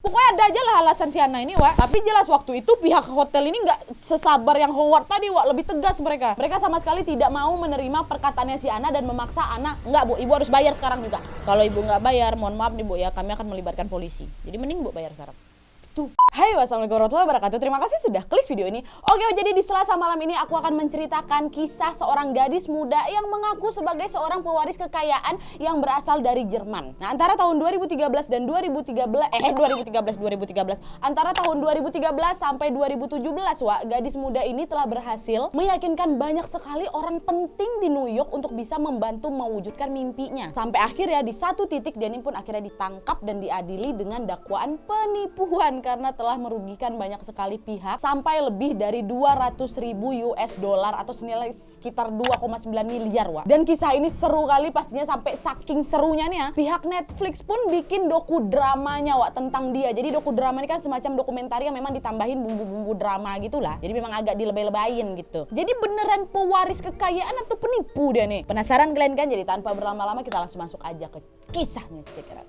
Pokoknya ada aja lah alasan si Ana ini, Wak. Tapi jelas waktu itu pihak hotel ini nggak sesabar yang Howard tadi, Wak. Lebih tegas mereka. Mereka sama sekali tidak mau menerima perkataannya si Ana dan memaksa Ana, enggak Bu, Ibu harus bayar sekarang juga. Kalau Ibu nggak bayar, mohon maaf nih Bu ya, kami akan melibatkan polisi. Jadi mending Bu bayar sekarang. Hai, wassalamualaikum warahmatullahi wabarakatuh. Terima kasih sudah klik video ini. Oke, jadi di Selasa malam ini aku akan menceritakan kisah seorang gadis muda yang mengaku sebagai seorang pewaris kekayaan yang berasal dari Jerman. Nah, antara tahun 2013 dan 2013 antara tahun 2013 sampai 2017, Wak, gadis muda ini telah berhasil meyakinkan banyak sekali orang penting di New York untuk bisa membantu mewujudkan mimpinya. Sampai akhirnya di satu titik dia ini pun akhirnya ditangkap dan diadili dengan dakwaan penipuan karena telah merugikan banyak sekali pihak sampai lebih dari 200.000 US dollar atau senilai sekitar 2,9 miliar, Wak. Dan kisah ini seru kali pastinya, sampai saking serunya nih ya, pihak Netflix pun bikin dokudramanya, Wak, tentang dia. Jadi dokudrama ini kan semacam dokumenter yang memang ditambahin bumbu-bumbu drama gitulah. Jadi memang agak dilebay-lebayin gitu. Jadi beneran pewaris kekayaan atau penipu dia nih? Penasaran kalian kan? Jadi tanpa berlama-lama kita langsung masuk aja ke kisahnya, check it out.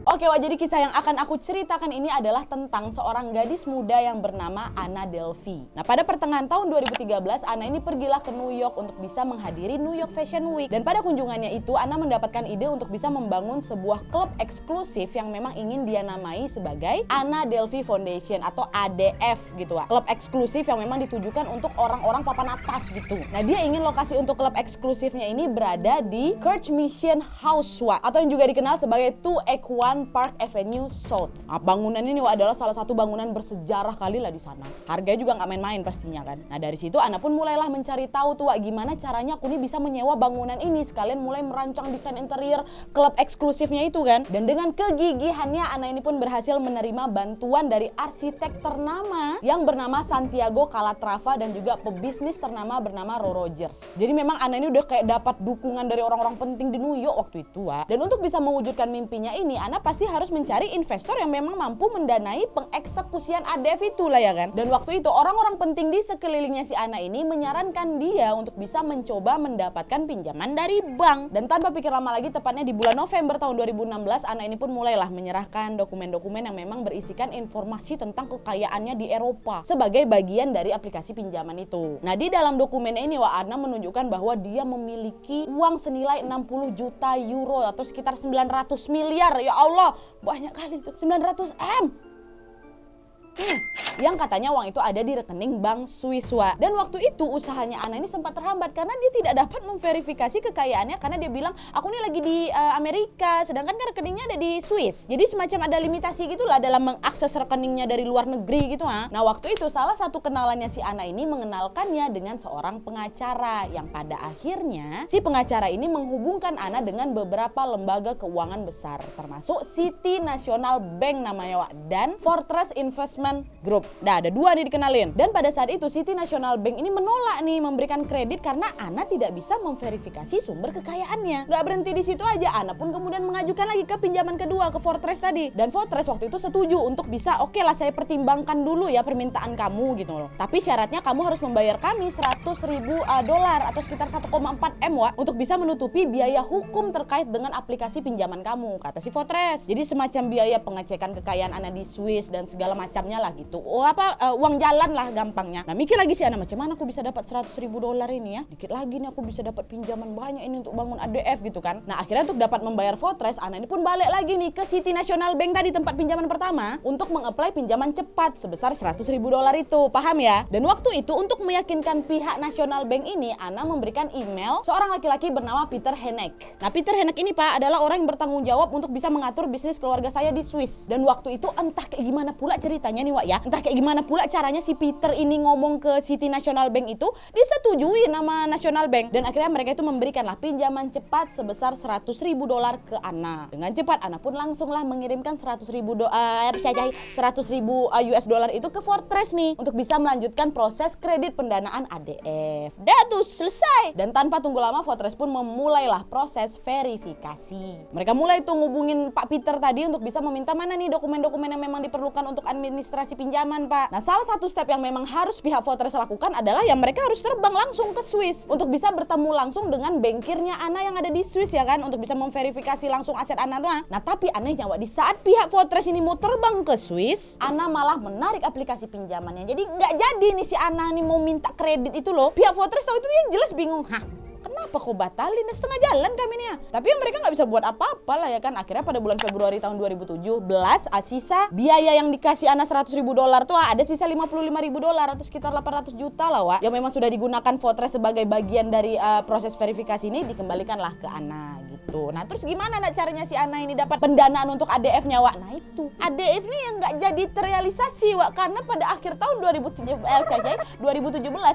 Oke, Wak, jadi kisah yang akan aku ceritakan ini adalah tentang seorang gadis muda yang bernama Anna Delvey. Nah, pada pertengahan tahun 2013, Anna ini pergilah ke New York untuk bisa menghadiri New York Fashion Week. Dan pada kunjungannya itu, Anna mendapatkan ide untuk bisa membangun sebuah klub eksklusif yang memang ingin dia namai sebagai Anna Delvey Foundation atau ADF gitu, Wak. Klub eksklusif yang memang ditujukan untuk orang-orang papan atas gitu. Nah, dia ingin lokasi untuk klub eksklusifnya ini berada di Church Mission House, Wak, atau yang juga dikenal sebagai 281 Park Avenue South. Nah, bangunan ini, Wak, adalah salah satu bangunan bersejarah kali lah di sana. Harganya juga nggak main-main pastinya kan. Nah, dari situ Ana pun mulailah mencari tahu tuh, Wak, gimana caranya aku nih bisa menyewa bangunan ini, sekalian mulai merancang desain interior klub eksklusifnya itu kan. Dan dengan kegigihannya Ana ini pun berhasil menerima bantuan dari arsitek ternama yang bernama Santiago Calatrava dan juga pebisnis ternama bernama Ro Rogers. Jadi memang Ana ini udah kayak dapat dukungan dari orang-orang penting di New York waktu itu, Wak. Dan untuk bisa mewujudkan mimpinya ini, Ana pasti harus mencari investor yang memang mampu mendanai pengeksekusian ADF itu lah ya kan. Dan waktu itu orang-orang penting di sekelilingnya si Ana ini menyarankan dia untuk bisa mencoba mendapatkan pinjaman dari bank. Dan tanpa pikir lama lagi, tepatnya di bulan November tahun 2016, Ana ini pun mulailah menyerahkan dokumen-dokumen yang memang berisikan informasi tentang kekayaannya di Eropa sebagai bagian dari aplikasi pinjaman itu. Nah, di dalam dokumen ini, Wak, Ana menunjukkan bahwa dia memiliki uang senilai 60 juta euro atau sekitar 900 miliar. Ya Allah, banyak kali itu, 900 M. Yang katanya uang itu ada di rekening bank Swiss, Wak. Dan waktu itu usahanya Ana ini sempat terhambat karena dia tidak dapat memverifikasi kekayaannya karena dia bilang, aku nih lagi di Amerika, sedangkan kan rekeningnya ada di Swiss. Jadi semacam ada limitasi gitulah dalam mengakses rekeningnya dari luar negeri gitu, ha. Nah, waktu itu salah satu kenalannya si Ana ini mengenalkannya dengan seorang pengacara yang pada akhirnya si pengacara ini menghubungkan Ana dengan beberapa lembaga keuangan besar termasuk City National Bank namanya, Wak, dan Fortress Investment Group. Nah, ada dua nih dikenalin. Dan pada saat itu City National Bank ini menolak nih memberikan kredit karena Ana tidak bisa memverifikasi sumber kekayaannya. Gak berhenti di situ aja, Ana pun kemudian mengajukan lagi ke pinjaman kedua ke Fortress tadi. Dan Fortress waktu itu setuju untuk bisa, oke lah saya pertimbangkan dulu ya permintaan kamu gitu loh. Tapi syaratnya kamu harus membayar kami 100.000 dolar atau sekitar 1,4 M, Wak, untuk bisa menutupi biaya hukum terkait dengan aplikasi pinjaman kamu, kata si Fortress. Jadi semacam biaya pengecekan kekayaan Ana di Swiss dan segala macamnya lah gitu. Uang jalan lah gampangnya. Nah, mikir lagi sih Ana, macam mana aku bisa dapat 100.000 dolar ini ya? Dikit lagi nih aku bisa dapat pinjaman banyak ini untuk bangun ADF gitu kan. Nah, akhirnya untuk dapat membayar Fortress, Ana ini pun balik lagi nih ke City National Bank tadi, tempat pinjaman pertama, untuk mengapply pinjaman cepat sebesar 100.000 dolar itu. Paham ya? Dan waktu itu untuk meyakinkan pihak National Bank ini, Ana memberikan email seorang laki-laki bernama Peter Henneck. Nah, Peter Henneck ini, Pak, adalah orang yang bertanggung jawab untuk bisa mengatur bisnis keluarga saya di Swiss. Dan waktu itu entah kayak gimana pula ceritanya nih, Wak, ya. Entah kayak gimana pula caranya si Peter ini ngomong ke City National Bank itu disetujui nama National Bank. Dan akhirnya mereka itu memberikanlah pinjaman cepat sebesar 100.000 dolar ke Ana. Dengan cepat Ana pun langsunglah mengirimkan 100.000 US dollar itu ke Fortress nih untuk bisa melanjutkan proses kredit pendanaan ADF. Dah tuh selesai. Dan tanpa tunggu lama Fortress pun memulailah proses verifikasi. Mereka mulai tuh ngubungin Pak Peter tadi untuk bisa meminta mana nih dokumen-dokumen yang memang diperlukan untuk administrasi pinjaman pinjaman, Pak. Nah, salah satu step yang memang harus pihak Fortress lakukan adalah yang mereka harus terbang langsung ke Swiss untuk bisa bertemu langsung dengan bankirnya Ana yang ada di Swiss ya kan, untuk bisa memverifikasi langsung aset Ana tuh. Nah, tapi anehnya Wak, di saat pihak Fortress ini mau terbang ke Swiss, Ana malah menarik aplikasi pinjamannya. Jadi nggak jadi nih si Ana nih mau minta kredit itu loh. Pihak Fortress tahu itu dia jelas bingung. Kenapa kok batalin? Setengah jalan kami nih ya. Tapi mereka nggak bisa buat apa-apa lah ya kan. Akhirnya pada bulan Februari tahun 2017, sisa biaya yang dikasih Ana $100.000 tuh ada sisa $55.000 atau sekitar 800 juta lah Wak. Yang memang sudah digunakan Fortress sebagai bagian dari proses verifikasi ini dikembalikanlah ke Ana gitu. Nah terus gimana caranya si Ana ini dapat pendanaan untuk ADF-nya Wak? Nah itu ADF ini yang nggak jadi terrealisasi Wak, karena pada akhir tahun 2017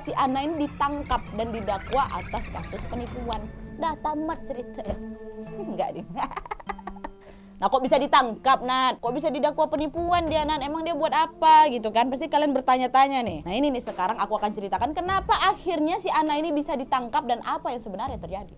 si Ana ini ditangkap dan didakwa atas kasus penipuan. Dah tamat cerita ya. Enggak deh. Nah kok bisa ditangkap Nat? Kok bisa didakwa penipuan dia Nat? Emang dia buat apa gitu kan? Pasti kalian bertanya-tanya nih. Nah ini nih sekarang aku akan ceritakan kenapa akhirnya si Ana ini bisa ditangkap dan apa yang sebenarnya terjadi.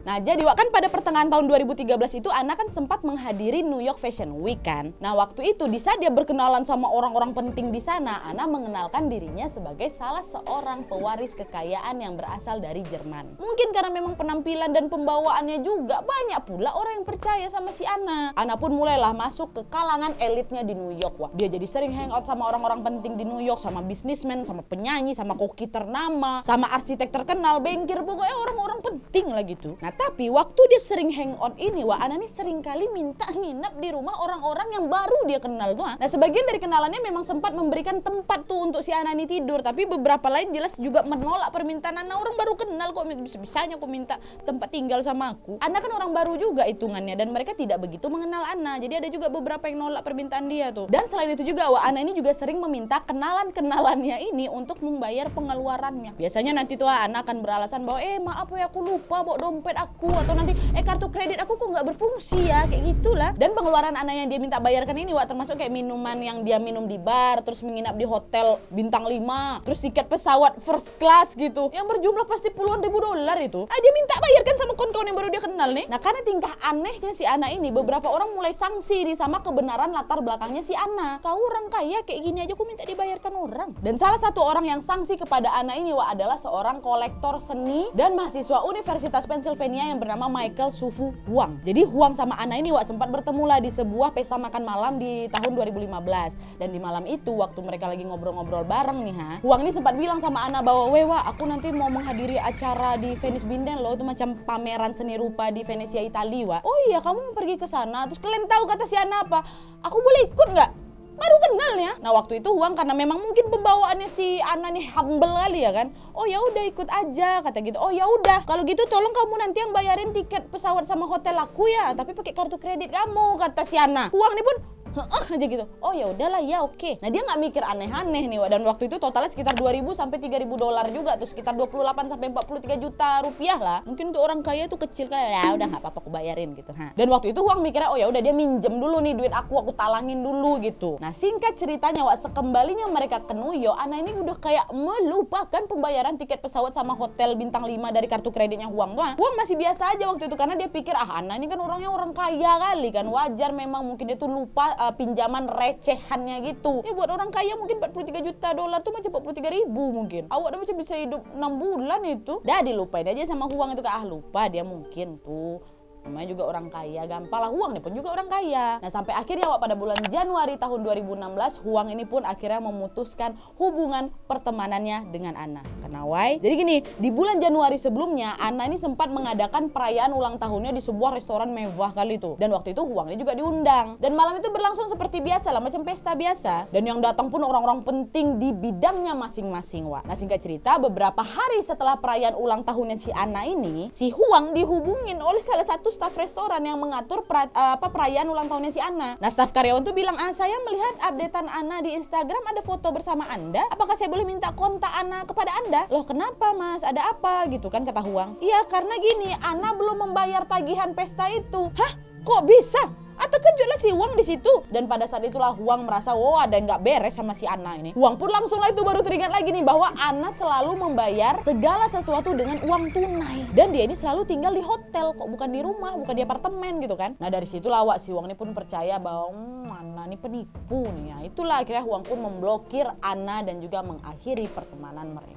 Nah jadi Wak, kan pada pertengahan tahun 2013 itu Ana kan sempat menghadiri New York Fashion Week kan. Nah waktu itu di saat dia berkenalan sama orang-orang penting di sana, Ana mengenalkan dirinya sebagai salah seorang pewaris kekayaan yang berasal dari Jerman. Mungkin karena memang penampilan dan pembawaannya juga banyak pula orang yang percaya sama si Ana. Ana pun mulailah masuk ke kalangan elitnya di New York Wak. Dia jadi sering hangout sama orang-orang penting di New York, sama bisnismen, sama penyanyi, sama koki ternama, sama arsitek terkenal, bankir, pokoknya orang-orang penting lah gitu. Nah tapi waktu dia sering hangout ini Wak, Ana nih sering kali minta nginep di rumah orang-orang yang baru dia kenal tuh. Nah sebagian dari kenalannya memang sempat memberikan tempat tuh untuk si Ana ini tidur, tapi beberapa lain jelas juga menolak permintaan Ana. Orang baru kenal kok bisa-bisanya kok minta tempat tinggal sama aku. Ana kan orang baru juga hitungannya dan mereka tidak begitu mengenal Ana. Jadi ada juga beberapa yang nolak permintaan dia tuh. Dan selain itu juga Wak, Ana ini juga sering meminta kenalan-kenalannya ini untuk membayar pengeluarannya. Biasanya nanti tuh Ana akan beralasan bahwa maaf ya aku lupa bawa dompet aku, atau nanti kartu kredit aku kok nggak berfungsi ya, kayak gitulah. Dan pengeluaran Ana yang dia minta bayarkan ini Wak, termasuk kayak minuman yang dia minum di bar, terus menginap di hotel bintang 5, terus tiket pesawat first class gitu yang berjumlah pasti puluhan ribu dolar itu. Dia minta bayarkan sama kawan-kawan yang baru dia kenal nih. Nah karena tingkah anehnya si Ana ini, beberapa orang mulai sanksi nih sama kebenaran latar belakangnya si Ana. Kau orang kaya kayak gini aja kok minta dibayarkan orang. Dan salah satu orang yang sanksi kepada Ana ini Wak adalah seorang kolektor seni dan mahasiswa Universitas Pennsylvania yang bernama Michael Sufu Huang. Jadi Huang sama Ana ini Wak sempat bertemu lah di sebuah pesta makan malam di tahun 2015. Dan di malam itu waktu mereka lagi ngobrol-ngobrol bareng nih Huang ini sempat bilang sama Ana bahwa Wak, aku nanti mau menghadiri acara di Venice Biennale loh, itu macam pameran seni rupa di Venesia Italia Wak. Oh iya kamu mau pergi ke sana? Terus kalian tahu kata si Ana apa? Aku boleh ikut nggak? Baru kenal ya. Nah waktu itu Huang karena memang mungkin pembawaannya si Ana nih humble kali ya kan. Oh ya udah ikut aja kata gitu. Oh ya udah kalau gitu tolong kamu nanti yang bayarin tiket pesawat sama hotel aku ya, tapi pakai kartu kredit kamu kata si Ana. Huang nih pun aja gitu. Oh ya udahlah ya oke. Nah dia nggak mikir aneh-aneh nih Wak. Dan waktu itu totalnya sekitar 2.000 sampai 3.000 dolar juga tuh, sekitar 28 sampai 43 juta rupiah lah. Mungkin untuk orang kaya itu kecil kan, ya udah nggak apa-apa aku bayarin gitu. Dan waktu itu Huang mikirnya oh ya udah dia minjem dulu nih duit aku talangin dulu gitu. Nah singkat ceritanya Wak, sekembalinya mereka ke New York, Ana ini udah kayak melupakan pembayaran tiket pesawat sama hotel bintang 5 dari kartu kreditnya Huang tuh. Huang masih biasa aja waktu itu karena dia pikir Ana ini kan orangnya orang kaya kali kan, wajar memang mungkin dia tuh lupa pinjaman recehannya gitu. Ya buat orang kaya mungkin 43 juta dolar tuh macam 43.000 mungkin. Awak udah macam bisa hidup 6 bulan itu. Dah dilupain aja sama Huang itu lupa dia mungkin tuh. Namanya juga orang kaya, gampang lah. Huang ini pun juga orang kaya. Nah sampai akhirnya Wak pada bulan Januari tahun 2016 Huang ini pun akhirnya memutuskan hubungan pertemanannya dengan Ana. Karena why? Jadi gini, di bulan Januari sebelumnya Ana ini sempat mengadakan perayaan ulang tahunnya di sebuah restoran mewah kali itu. Dan waktu itu Huang ini juga diundang. Dan malam itu berlangsung seperti biasa lah, macam pesta biasa. Dan yang datang pun orang-orang penting di bidangnya masing-masing Wak. Nah singkat cerita, beberapa hari setelah perayaan ulang tahunnya si Ana ini, si Huang dihubungin oleh salah satu staf restoran yang mengatur perayaan ulang tahunnya si Ana. Nah staf karyawan tuh bilang, saya melihat updatean Ana di Instagram ada foto bersama Anda. Apakah saya boleh minta kontak Ana kepada Anda? Loh kenapa mas? Ada apa? Gitu kan kata Huang. Iya karena gini, Ana belum membayar tagihan pesta itu. Hah? Kok bisa? terkejutlah si Huang di situ. Dan pada saat itulah Huang merasa, ada yang nggak beres sama si Anna ini. Huang pun langsung lah itu baru teringat lagi nih bahwa Anna selalu membayar segala sesuatu dengan uang tunai. Dan dia ini selalu tinggal di hotel, kok bukan di rumah, bukan di apartemen gitu kan. Nah dari situlah si Huang ini pun percaya bahwa Anna ini penipu nih ya. Itulah akhirnya Huang pun memblokir Anna dan juga mengakhiri pertemanan mereka.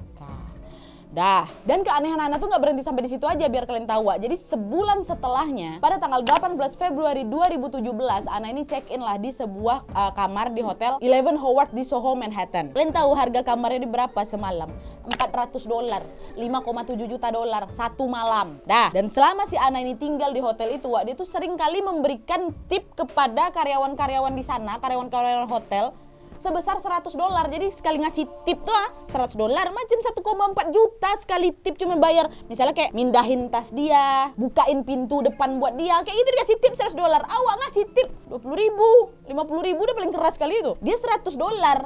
Dan keanehan Anna tuh nggak berhenti sampai di situ aja biar kalian tahu. Jadi sebulan setelahnya, pada tanggal 18 Februari 2017, Anna ini check-in lah di sebuah kamar di hotel 11 Howard di Soho, Manhattan. Kalian tahu harga kamarnya di berapa semalam? $400, 5,7 juta dolar satu malam. Dan selama si Anna ini tinggal di hotel itu, dia tuh sering kali memberikan tip kepada karyawan-karyawan di sana, karyawan-karyawan hotel, sebesar $100. Jadi sekali ngasih tip tuh $100 macam 1,4 juta sekali tip, cuma bayar misalnya kayak mindahin tas dia, bukain pintu depan buat dia, kayak gitu dikasih tip $100. Awak ngasih tip 20 ribu, 50 ribu udah paling keras sekali itu. Dia $100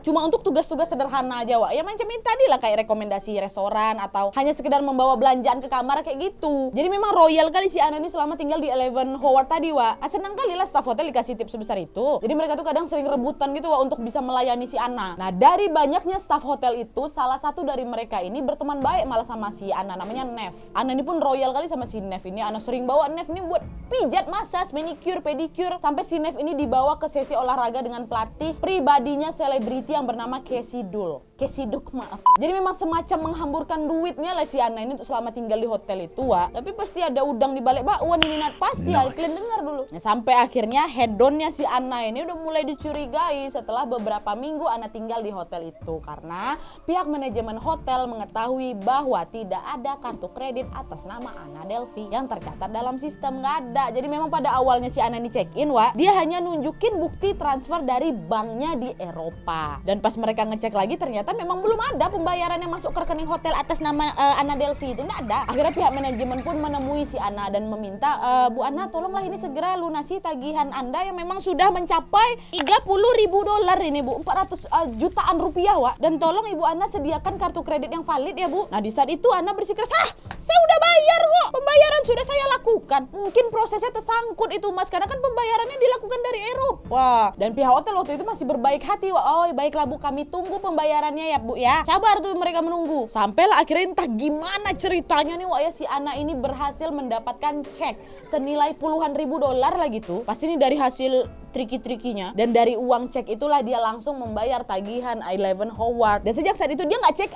cuma untuk tugas-tugas sederhana aja, Wak. Ya macam ini tadi lah, kayak rekomendasi restoran atau hanya sekedar membawa belanjaan ke kamar kayak gitu. Jadi memang royal kali si Anna ini selama tinggal di 11 Howard tadi, Wak. Senang kali lah staff hotel dikasih tip sebesar itu. Jadi mereka tuh kadang sering rebutan gitu, Wak, untuk bisa melayani si Anna. Nah dari banyaknya staff hotel itu, salah satu dari mereka ini berteman baik malah sama si Anna, namanya Nev. Anna ini pun royal kali sama si Nev ini. Anna sering bawa Nev ini buat pijat, massage, manicure, pedicure. Sampai si Nev ini dibawa ke sesi olahraga dengan pelatih pribadinya selebriti yang bernama Casey Duke, maaf. Jadi memang semacam menghamburkan duitnya lah si Anna ini untuk selama tinggal di hotel itu, Wak. Tapi pasti ada udang di balik bakwan ini, Nat. Pasti ya, kalian dengar dulu. Nah, sampai akhirnya hedonnya si Anna ini udah mulai dicurigai setelah beberapa minggu Anna tinggal di hotel itu, karena pihak manajemen hotel mengetahui bahwa tidak ada kartu kredit atas nama Anna Delvey yang tercatat dalam sistem. Nggak ada. Jadi memang pada awalnya si Anna ini check-in, Wak, dia hanya nunjukin bukti transfer dari banknya di Eropa. Dan pas mereka ngecek lagi ternyata memang belum ada pembayaran yang masuk ke rekening hotel atas nama Anna Delvey, itu nggak ada. Akhirnya pihak manajemen pun menemui si Anna dan meminta, Bu Anna, tolonglah ini segera lunasi tagihan Anda yang memang sudah mencapai $30.000 ini, Bu, 400 jutaan rupiah, Wak. Dan tolong Ibu Anna sediakan kartu kredit yang valid ya, Bu. Nah di saat itu Anna bersikeras, saya udah bayar kok, pembayaran sudah saya lakukan. Mungkin prosesnya tersangkut itu, Mas, karena kan pembayarannya dilakukan dari Eropa. Dan pihak hotel waktu itu masih berbaik hati, Wak. Oh baiklah Bu, kami tunggu pembayarannya ya, Bu ya. Sabar tuh mereka menunggu. Sampailah akhirnya entah gimana ceritanya nih, Wak, ya, si Anna ini berhasil mendapatkan cek senilai puluhan ribu dolar lah gitu. Pasti ini dari hasil triki-trikinya, dan dari uang cek itulah dia langsung membayar tagihan 11 Howard. Dan sejak saat itu dia nggak check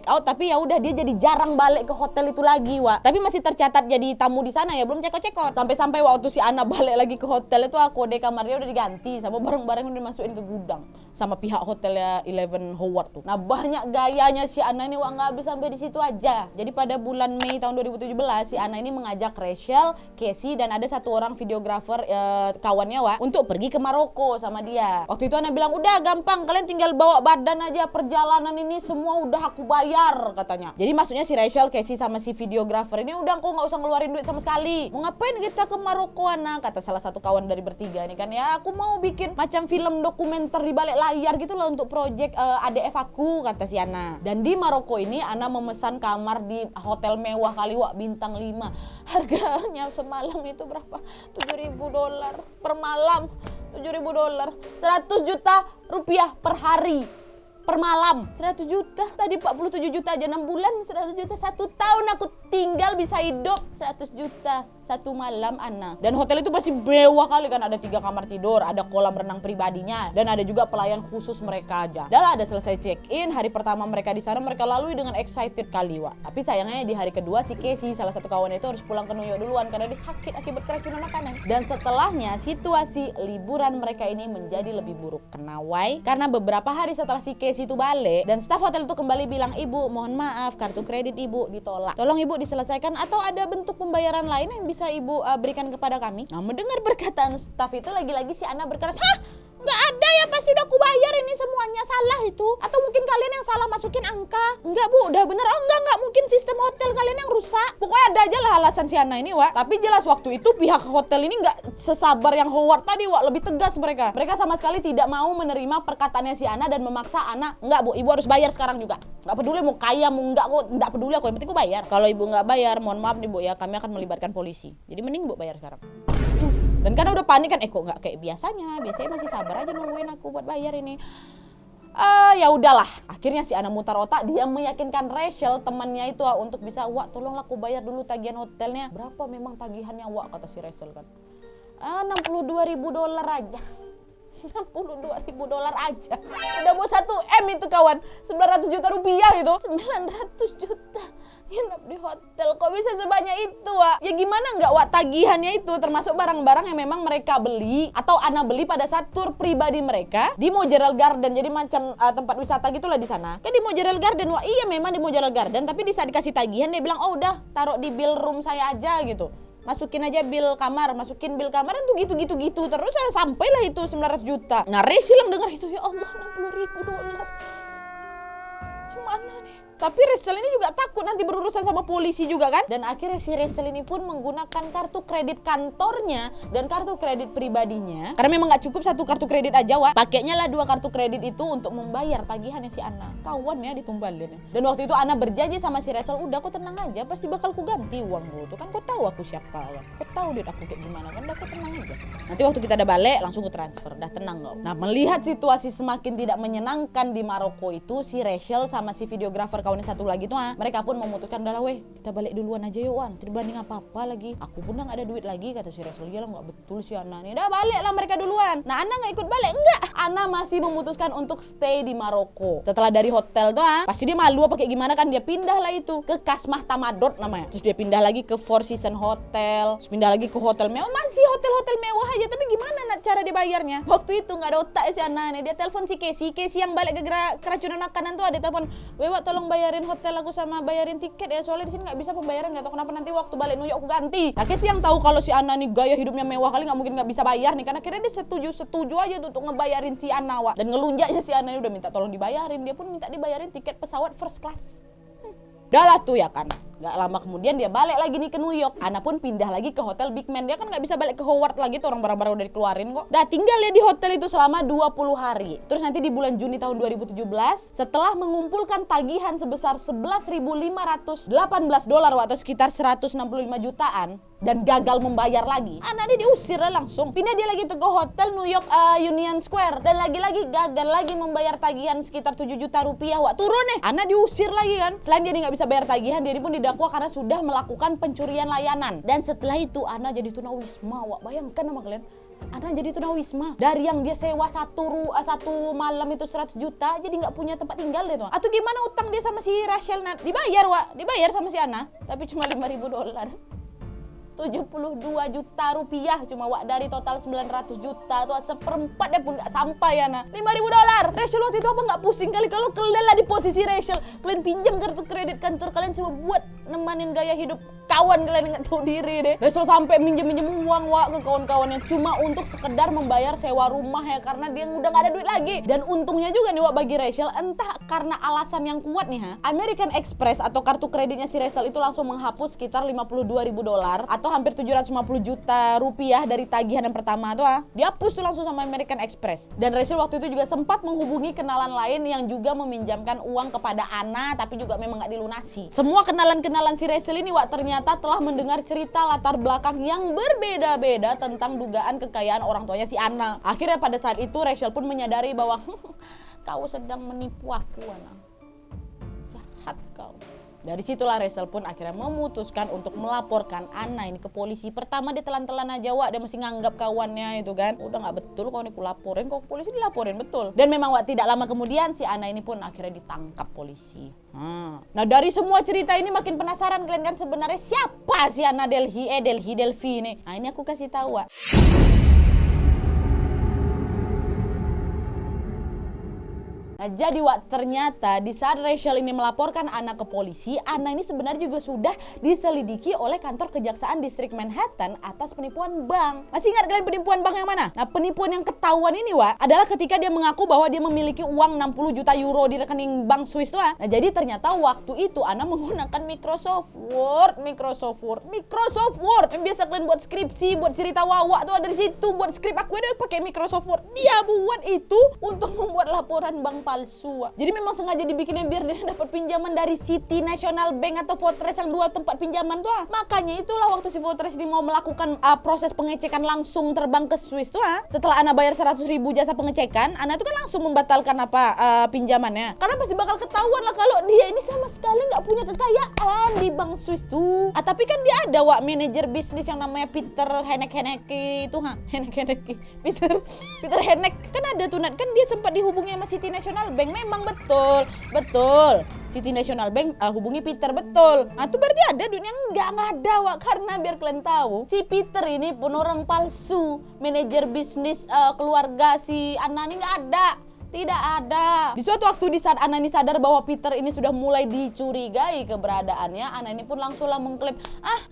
out, tapi ya udah dia jadi jarang balik ke hotel itu lagi, Wak. Tapi masih tercatat jadi tamu di sana ya, belum check out. Sampai waktu si Anna balik lagi ke hotel itu, kode kamarnya udah diganti sama barang-barang yang dimasukin ke gudang sama pihak hotelnya 11 Howard tuh. Nah banyak gayanya si Anna ini, Wak, nggak habis sampai di situ aja. Jadi pada bulan Mei tahun 2017 si Anna ini mengajak Rachel, Casey, dan ada satu orang videografer kawannya, Wak, untuk pergi ke Maroko sama dia. Waktu itu Anna bilang, udah gampang, kalian tinggal bawa badan aja, perjalanan ini semua udah aku bayar, katanya. Jadi maksudnya si Rachel, Casey, sama si videografer ini udah aku nggak usah ngeluarin duit sama sekali. Mau ngapain kita ke Maroko, Anna? Kata salah satu kawan dari bertiga ini kan, ya aku mau bikin macam film dokumenter di balik layar gitu loh untuk project ADF aku, kata si Anna. Dan di Maroko ini Anna memesan kamar di hotel mewah kali, Wak, bintang 5. Harganya semalam itu berapa? $7.000 per malam. $7.000, 100 juta rupiah per hari, per malam. 100 juta, tadi 47 juta aja 6 bulan, 100 juta 1 tahun aku tinggal bisa hidup. 100 juta 1 malam, Anna. Dan hotel itu pasti mewah kali kan, ada 3 kamar tidur, ada kolam renang pribadinya, dan ada juga pelayan khusus mereka aja. Dah lah, ada selesai check-in, hari pertama mereka di sana mereka lalui dengan excited kali, Wak. Tapi sayangnya di hari kedua si Casey, salah satu kawannya itu, harus pulang ke New York duluan karena dia sakit akibat keracunan makanan. Dan setelahnya situasi liburan mereka ini menjadi lebih buruk. Kenawai? Karena beberapa hari setelah si Casey itu balik dan staf hotel itu kembali bilang, Ibu mohon maaf, kartu kredit Ibu ditolak, tolong Ibu diselesaikan atau ada bentuk pembayaran lain yang bisa Ibu berikan kepada kami. Nah mendengar perkataan staf itu, lagi-lagi si Anna berkeras, nggak ada ya, pasti udah aku bayar ini semuanya, salah itu. Atau mungkin kalian yang salah masukin angka. Enggak, Bu, udah bener. Oh enggak, mungkin sistem hotel kalian yang rusak. Pokoknya ada aja lah alasan si Anna ini, Wak. Tapi jelas waktu itu pihak hotel ini nggak sesabar yang Howard tadi, Wak. Lebih tegas mereka. Mereka sama sekali tidak mau menerima perkataannya si Anna dan memaksa Anna, enggak Bu, Ibu harus bayar sekarang juga. Nggak peduli mau kaya mau enggak, kok enggak peduli aku, yang penting aku bayar. Kalau Ibu nggak bayar, mohon maaf nih Bu ya, kami akan melibatkan polisi. Jadi mending Bu bayar sekarang. Tuh. Dan karena udah panik kan, kok nggak kayak biasanya masih sabar aja nungguin aku buat bayar ini. Ya udahlah, akhirnya si Ana mutar otak, dia meyakinkan Rachel temannya itu untuk bisa, Wak tolonglah aku bayar dulu tagihan hotelnya. Berapa memang tagihannya Wak, kata si Rachel kan. $62.000 aja. $62.000 aja. Udah mau 1 M itu kawan. 900 juta rupiah itu. 900 juta. Nginep di hotel. Kok bisa sebanyak itu, Wak? Ya gimana nggak, Wak, tagihannya itu termasuk barang-barang yang memang mereka beli atau Ana beli pada saat tur pribadi mereka di Mojerel Garden. Jadi macam tempat wisata gitulah di sana. Kan di Mojerel Garden, Wak. Iya memang di Mojerel Garden, tapi di saat dikasih tagihan dia bilang, "Oh, udah, taruh di bill room saya aja," gitu. Masukin aja bill kamar tuh gitu terus saya sampailah itu 900 juta. Nah, Rachel yang dengar itu, ya Allah, $60.000. Gimana nih? Tapi Rachel ini juga takut nanti berurusan sama polisi juga kan. Dan akhirnya si Rachel ini pun menggunakan kartu kredit kantornya dan kartu kredit pribadinya. Karena memang gak cukup 1 kartu kredit aja, Wak. Pakainya lah 2 kartu kredit itu untuk membayar tagihannya si Ana. Kawannya ditumbalin. Dan waktu itu Ana berjanji sama si Rachel, udah kau tenang aja, pasti bakal ku ganti uangku. Tuh kan kau tahu aku siapa, Wak. Kau tahu duit aku kayak gimana kan, udah kau tenang aja. Nanti waktu kita udah balik langsung ku transfer, dah tenang kau. Nah, melihat situasi semakin tidak menyenangkan di Maroko itu, si Rachel sama si videografer kawannya satu lagi tuh, mereka pun memutuskan, udahlah weh, kita balik duluan aja yuk, Wan. Dibanding apa-apa lagi. Aku pun gak ada duit lagi, kata si Rachel. Iyalah, gak betul si Ana nih. Udah balik lah mereka duluan. Nah, Ana gak ikut balik. Enggak. Ana masih memutuskan untuk stay di Maroko. Setelah dari hotel tuh, pasti dia malu apa kayak gimana kan, dia pindah lah itu ke Kasmah Tamadot namanya. Terus dia pindah lagi ke Four Seasons Hotel. Terus pindah lagi ke hotel mewah. Masih hotel-hotel mewah aja. Tapi gimana nak cara dibayarnya? Waktu itu gak ada otak si Ana nih. Dia telepon si Casey yang balik ke keracunan makanan tuh, ada telepon, "Wewa, tolong bayarin hotel aku sama bayarin tiket ya, soalnya di sini nggak bisa pembayaran, nggak tahu kenapa, nanti waktu balik New York aku ganti." Nah, Casey yang tahu kalau si Ana nih gaya hidupnya mewah kali, nggak mungkin nggak bisa bayar nih, karena akhirnya dia setuju aja tuh untuk ngebayarin si Ana, Wak. Dan ngelunjaknya si Ana ini udah minta tolong dibayarin, dia pun minta dibayarin tiket pesawat first class. Udah lah tuh ya kan. Gak lama kemudian dia balik lagi nih ke New York. Ana pun pindah lagi ke hotel Big Man. Dia kan gak bisa balik ke Howard lagi tuh, orang barang-barang udah dikeluarin kok. Dah tinggal ya di hotel itu selama 20 hari. Terus nanti di bulan Juni tahun 2017, setelah mengumpulkan tagihan sebesar $11.518 atau sekitar 165 jutaan dan gagal membayar lagi, Ana dia diusir lah langsung. Pindah dia lagi tuh ke hotel New York Union Square, dan lagi-lagi gagal lagi membayar tagihan sekitar 7 juta rupiah. Wah, turun nih. Ana diusir lagi kan. Selain dia nggak bisa bayar tagihan, dia pun didakwa karena sudah melakukan pencurian layanan. Dan setelah itu Ana jadi tunawisma. Wah, bayangkan sama kalian, Ana jadi tunawisma. Dari yang dia sewa satu malam itu 100 juta, jadi nggak punya tempat tinggal deh tuh. Atau gimana utang dia sama si Rachel dibayar, Wak. Dibayar sama si Ana, tapi cuma $5.000. 72 juta rupiah cuma, Wak, dari total 900 juta tuh, seperempat deh pun nggak sampai ya, nah. $5.000. Rachel waktu itu apa nggak pusing kali kalau kalian lah di posisi Rachel, kalian pinjam kartu kredit kantor kalian cuma buat nemanin gaya hidup kawan kalian nggak tahu diri deh. Rachel sampai minjem uang, Wak, ke kawan-kawannya cuma untuk sekedar membayar sewa rumah ya, karena dia udah nggak ada duit lagi. Dan untungnya juga nih, Wak, bagi Rachel, entah karena alasan yang kuat nih, American Express atau kartu kreditnya si Rachel itu langsung menghapus sekitar $52.000 atau hampir 750 juta rupiah dari tagihan yang pertama tuh, dihapus tuh langsung sama American Express. Dan Rachel waktu itu juga sempat menghubungi kenalan lain yang juga meminjamkan uang kepada Ana, tapi juga memang nggak dilunasi. Semua kenalan-kenalan si Rachel ini, Wak, ternyata telah mendengar cerita latar belakang yang berbeda-beda tentang dugaan kekayaan orang tuanya si Ana. Akhirnya pada saat itu Rachel pun menyadari bahwa kau sedang menipu aku, Ana. Jahat kau. Dari situlah Rachel pun akhirnya memutuskan untuk melaporkan Ana ini ke polisi. Pertama dia telan-telan aja, Wak, dia masih nganggap kawannya itu kan, udah nggak betul kau nih ku laporin, kok polisi dilaporin betul. Dan memang, Wak, tidak lama kemudian si Ana ini pun akhirnya ditangkap polisi. Nah, dari semua cerita ini makin penasaran kalian kan, sebenarnya siapa si Ana Delvey ini? Nah, ini aku kasih tahu, Wak. Nah, jadi, Wak, ternyata di saat Rachel ini melaporkan Ana ke polisi, Ana ini sebenarnya juga sudah diselidiki oleh kantor kejaksaan distrik Manhattan atas penipuan bank. Masih ingat kalian penipuan bank yang mana? Nah, penipuan yang ketahuan ini, Wak, adalah ketika dia mengaku bahwa dia memiliki uang 60 juta euro di rekening bank Swiss tuh. Nah, jadi ternyata waktu itu Ana menggunakan Microsoft Word yang biasa kalian buat skripsi, buat cerita Wawa tuh ada di situ, buat skrip aku ada pakai Microsoft Word. Dia buat itu untuk membuat laporan bank palsu. Jadi memang sengaja dibikinnya biar dia dapat pinjaman dari City National Bank atau Fortress yang 2 tempat pinjaman tuh. Makanya itulah waktu si Fortress ini mau melakukan proses pengecekan langsung terbang ke Swiss tuh. Setelah Ana bayar 100.000 jasa pengecekan, Ana itu kan langsung membatalkan pinjamannya. Karena pasti bakal ketahuan lah kalau dia ini sama sekali nggak punya kekayaan di bank Swiss tuh. Tapi kan dia ada manajer bisnis yang namanya Peter Heneke itu Peter Henek kan ada tuh kan dia sempat dihubungi sama City National Bank. Memang betul City National Bank hubungi Peter betul. Itu berarti ada dunia nggak ada karena biar kalian tahu si Peter ini pun orang palsu. Manajer bisnis keluarga si Anna ini nggak ada. Tidak ada. Di suatu waktu di saat Ana ini sadar bahwa Peter ini sudah mulai dicurigai keberadaannya, Ana ini pun langsunglah mengklaim,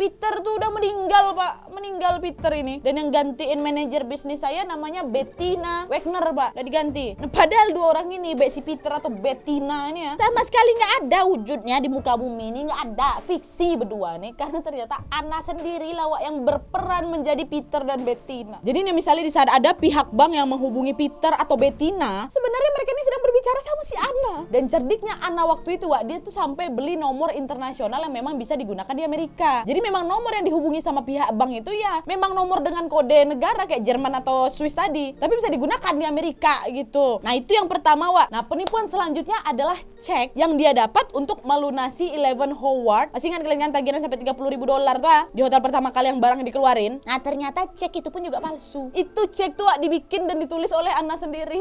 Peter tuh udah meninggal Pak, meninggal Peter ini. Dan yang gantiin manajer bisnis saya namanya Bettina Wagner Pak, udah diganti. Padahal dua orang ini, baik si Peter atau Bettina ini ya, sama sekali nggak ada wujudnya di muka bumi ini, nggak ada, fiksi berdua nih. Karena ternyata Ana sendiri lah yang berperan menjadi Peter dan Bettina. Jadi nih misalnya di saat ada pihak bank yang menghubungi Peter atau Bettina, sebenarnya mereka ini sedang berbicara sama si Ana. Dan cerdiknya Ana waktu itu dia tuh sampai beli nomor internasional yang memang bisa digunakan di Amerika. Jadi memang nomor yang dihubungi sama pihak bank itu ya memang nomor dengan kode negara kayak Jerman atau Swiss tadi, tapi bisa digunakan di Amerika gitu. Nah itu yang pertama Nah penipuan selanjutnya adalah cek yang dia dapat untuk melunasi 11 Howard. Masih ingat kalian kan tagihan sampai $30.000 tuh di hotel pertama kali yang barang dikeluarin. Nah ternyata cek itu pun juga palsu. Itu cek tuh dibikin dan ditulis oleh Ana sendiri.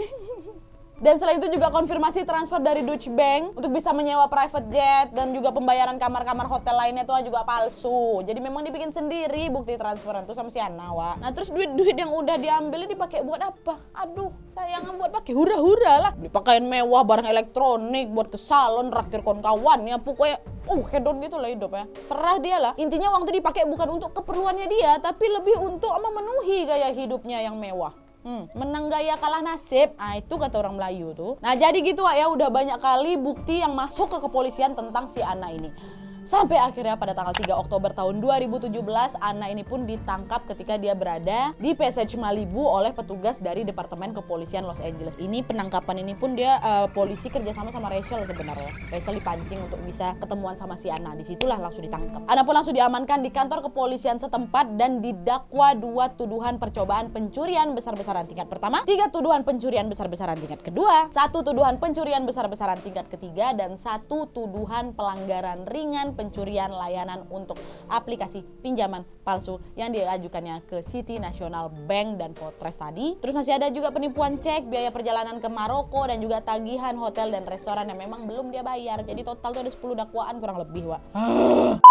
Dan selain itu juga konfirmasi transfer dari Deutsche Bank untuk bisa menyewa private jet dan juga pembayaran kamar-kamar hotel lainnya tuh juga palsu. Jadi memang dibikin sendiri bukti transferan tuh sama si Ana Nah terus duit-duit yang udah diambil dipakai buat apa? Aduh sayang buat pakai hura-hura lah. Beli pakaian mewah, barang elektronik, buat ke salon, raktir kawan ya pokoknya hedon gitu lah hidup ya. Serah dia lah. Intinya uang itu dipakai bukan untuk keperluannya dia, tapi lebih untuk memenuhi gaya hidupnya yang mewah. Menang gaya kalah nasib, itu kata orang Melayu tuh. Nah jadi gitu ya, udah banyak kali bukti yang masuk ke kepolisian tentang si Ana ini. Sampai akhirnya pada tanggal 3 Oktober tahun 2017, Ana ini pun ditangkap ketika dia berada di Passage Malibu oleh petugas dari Departemen Kepolisian Los Angeles. Ini penangkapan ini pun dia polisi kerjasama sama Rachel sebenarnya. Rachel dipancing untuk bisa ketemuan sama si Ana. Disitulah langsung ditangkap. Ana pun langsung diamankan di kantor kepolisian setempat dan didakwa 2 tuduhan percobaan pencurian besar-besaran tingkat pertama, 3 tuduhan pencurian besar-besaran tingkat kedua, 1 tuduhan pencurian besar-besaran tingkat ketiga, dan 1 tuduhan pelanggaran ringan pencurian layanan untuk aplikasi pinjaman palsu yang diajukannya ke City National Bank dan Fortress tadi. Terus masih ada juga penipuan cek, biaya perjalanan ke Maroko, dan juga tagihan hotel dan restoran yang memang belum dia bayar. Jadi total tuh ada 10 dakwaan kurang lebih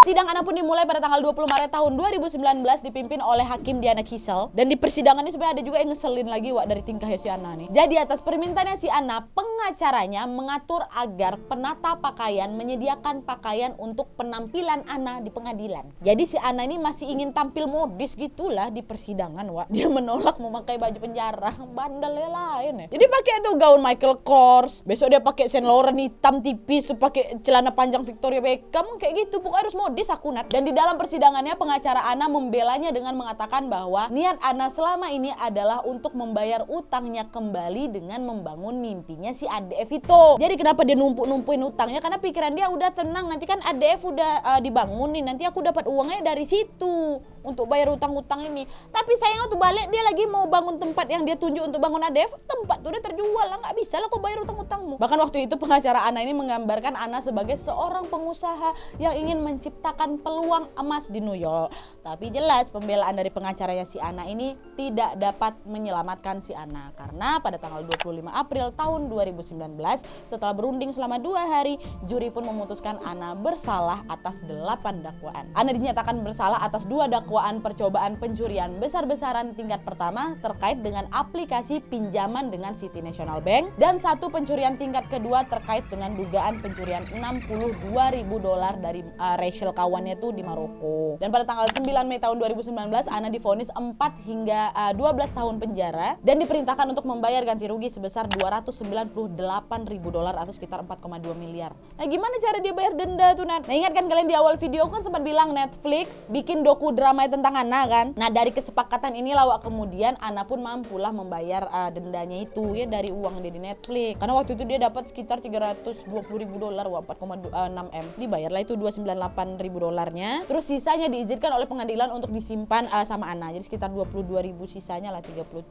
Sidang Ana pun dimulai pada tanggal 20 Maret tahun 2019 dipimpin oleh Hakim Diana Kisel. Dan di persidangan ini sebenarnya ada juga yang ngeselin lagi dari tingkahnya si Ana nih. Jadi atas permintaannya si Ana, pengacaranya mengatur agar penata pakaian menyediakan pakaian untuk penampilan Ana di pengadilan. Jadi si Ana ini masih ingin tampil modis gitulah di persidangan Dia menolak memakai baju penjara. Bandelnya lain ya. Jadi pakai tuh gaun Michael Kors, besok dia pakai Saint Laurent hitam tipis, tuh pakai celana panjang Victoria Beckham kayak gitu. Pokoknya harus modis akunat. Dan di dalam persidangannya pengacara Ana membelanya dengan mengatakan bahwa niat Ana selama ini adalah untuk membayar utangnya kembali dengan membangun mimpinya si ADF itu. Jadi kenapa dia numpuk-numpuin utangnya? Karena pikiran dia udah tenang, nanti kan ADF udah dibangun nih, nanti aku dapat uangnya dari situ untuk bayar utang-utang ini. Tapi sayang waktu balik dia lagi mau bangun tempat yang dia tunjuk untuk bangun ADF, tempat tuh udah terjual lah, nggak bisa lah kau bayar utang-utangmu. Bahkan waktu itu pengacara Ana ini menggambarkan Ana sebagai seorang pengusaha yang ingin menciptakan peluang emas di New York. Tapi jelas pembelaan dari pengacaranya si Ana ini tidak dapat menyelamatkan si Ana, karena pada tanggal 25 April tahun 2019 setelah berunding selama 2 hari, juri pun memutuskan Ana bersalah atas 8 dakwaan. Ana dinyatakan bersalah atas 2 dakwaan percobaan pencurian besar-besaran tingkat pertama terkait dengan aplikasi pinjaman dengan City National Bank, dan 1 pencurian tingkat kedua terkait dengan dugaan pencurian $62.000 dari Rachel kawannya tuh di Maroko. Dan pada tanggal 9 Mei tahun 2019 Ana divonis 4 hingga 12 tahun penjara dan diperintahkan untuk membayar ganti rugi sebesar $298.000 atau sekitar 4,2 miliar. Nah gimana cara dia bayar denda tuh Nat? Nah ingat kan kalian di awal video kan sempat bilang Netflix bikin doku drama namanya tentang Ana kan. Nah dari kesepakatan inilah Wak, kemudian Ana pun mampulah membayar dendanya itu ya dari uang dia di Netflix. Karena waktu itu dia dapat sekitar $320.000 Wak, 4,6 M. Dibayarlah itu $29.800. Terus sisanya diizinkan oleh pengadilan untuk disimpan sama Ana. Jadi sekitar 22.000 sisanya lah 300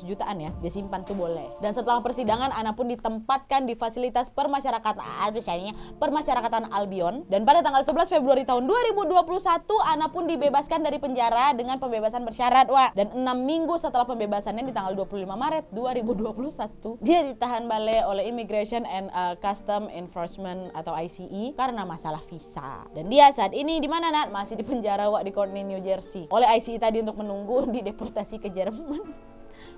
jutaan ya, dia simpan tuh boleh. Dan setelah persidangan Ana pun ditempatkan di fasilitas permasyarakatan Albion. Dan pada tanggal 11 Februari tahun 2021 Ana pun dibebaskan dari penjara dengan pembebasan bersyarat Wak. Dan 6 minggu setelah pembebasannya di tanggal 25 Maret 2021 dia ditahan balik oleh Immigration and Custom Enforcement atau ICE karena masalah visa. Dan dia saat ini di mana Nat? Masih di penjara Wak, di Courtney, New Jersey oleh ICE tadi untuk menunggu dideportasi ke Jerman.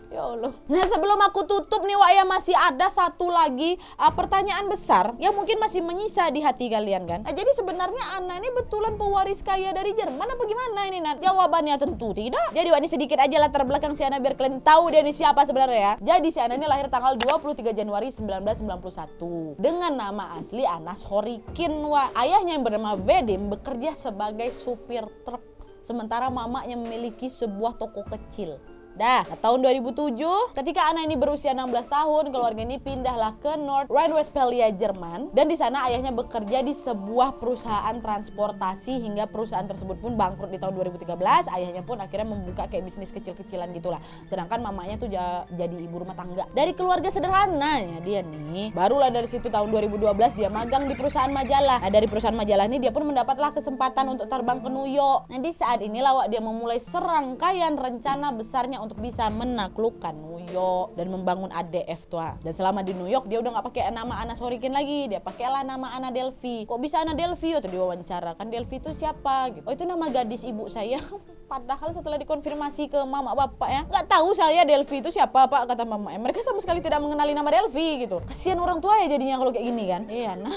Ya Allah. Nah sebelum aku tutup nih Wak ya, masih ada satu lagi pertanyaan besar yang mungkin masih menyisa di hati kalian kan. Nah jadi sebenarnya Ana ini betulan pewaris kaya dari Jerman apa gimana ini Nat? Jawabannya tentu tidak. Jadi Wak, ini sedikit aja latar belakang si Ana biar kalian tahu dia ini siapa sebenarnya ya. Jadi si Ana ini lahir tanggal 23 Januari 1991 dengan nama asli Anas Horikin Wak. Ayahnya yang bernama Vedim bekerja sebagai supir truk, sementara mamanya memiliki sebuah toko kecil. Tahun 2007 ketika Ana ini berusia 16 tahun, keluarga ini pindahlah ke North Rhine-Westphalia, Jerman, dan di sana ayahnya bekerja di sebuah perusahaan transportasi hingga perusahaan tersebut pun bangkrut di tahun 2013. Ayahnya pun akhirnya membuka kayak bisnis kecil-kecilan gitulah. Sedangkan mamanya tuh jadi ibu rumah tangga. Dari keluarga sederhananya dia nih, barulah dari situ tahun 2012 dia magang di perusahaan majalah. Nah, dari perusahaan majalah ini dia pun mendapatlah kesempatan untuk terbang ke New York. Nah, di saat inilah Wak, dia memulai serangkaian rencana besarnya untuk bisa menaklukkan New York dan membangun ADF tuh. Dan selama di New York dia udah nggak pakai nama Anas Horikin lagi, dia pakailah nama Ana Delphi. Kok bisa Ana Delphi? Tuh diwawancara kan, Delphi itu siapa gitu. Oh itu nama gadis ibu saya. Padahal setelah dikonfirmasi ke mama bapak ya, nggak tahu saya Delphi itu siapa Pak, kata mama. Mereka sama sekali tidak mengenali nama Delphi gitu. Kasihan orang tua ya jadinya kalau kayak gini kan. Iya nah.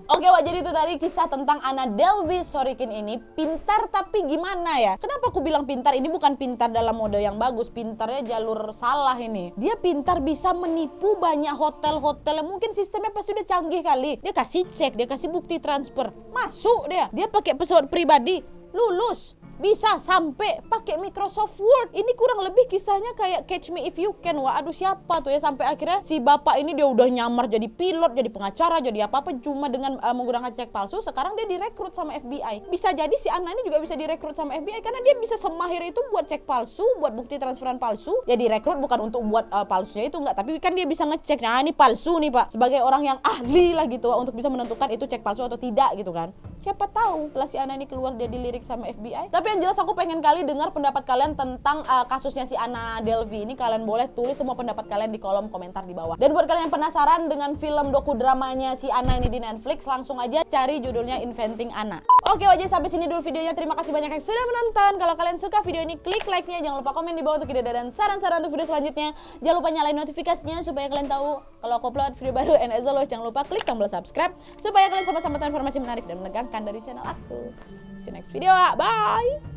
Oke Wak, jadi itu tadi kisah tentang Ana Delphi Horikin ini. Pintar tapi gimana ya? Kenapa aku bilang pintar? Ini bukan pintar dalam mode yang bagus, pintarnya jalur salah ini. Dia pintar bisa menipu banyak hotel-hotel yang mungkin sistemnya pasti udah canggih kali. Dia kasih cek, dia kasih bukti transfer, masuk dia pakai pesawat pribadi, lulus. Bisa sampai pakai Microsoft Word. Ini kurang lebih kisahnya kayak Catch Me If You Can. Wah, aduh siapa tuh ya, sampai akhirnya si bapak ini dia udah nyamar jadi pilot, jadi pengacara, jadi apa-apa cuma dengan menggunakan cek palsu. Sekarang dia direkrut sama FBI. Bisa jadi si Ana ini juga bisa direkrut sama FBI karena dia bisa semahir itu buat cek palsu, buat bukti transferan palsu. Ya direkrut bukan untuk buat palsunya itu enggak, tapi kan dia bisa ngecek. Nah, ini palsu nih, Pak. Sebagai orang yang ahli lah gitu untuk bisa menentukan itu cek palsu atau tidak gitu kan. Siapa tahu setelah si Ana ini keluar dia dilirik sama FBI. Tapi yang jelas aku pengen kali dengar pendapat kalian tentang kasusnya si Ana Delphi ini. Kalian boleh tulis semua pendapat kalian di kolom komentar di bawah. Dan buat kalian yang penasaran dengan film dokudramanya si Ana ini di Netflix, langsung aja cari judulnya Inventing Ana. Oke wajah, sampai sini dulu videonya. Terima kasih banyak yang sudah menonton. Kalau kalian suka video ini, klik like-nya. Jangan lupa komen di bawah untuk ide dan saran-saran untuk video selanjutnya. Jangan lupa nyalain notifikasinya supaya kalian tahu kalau aku upload video baru. And as always, jangan lupa klik tombol subscribe supaya kalian sama-sama tahu informasi menarik dan menegangkan dari channel aku. See you next video. Bye.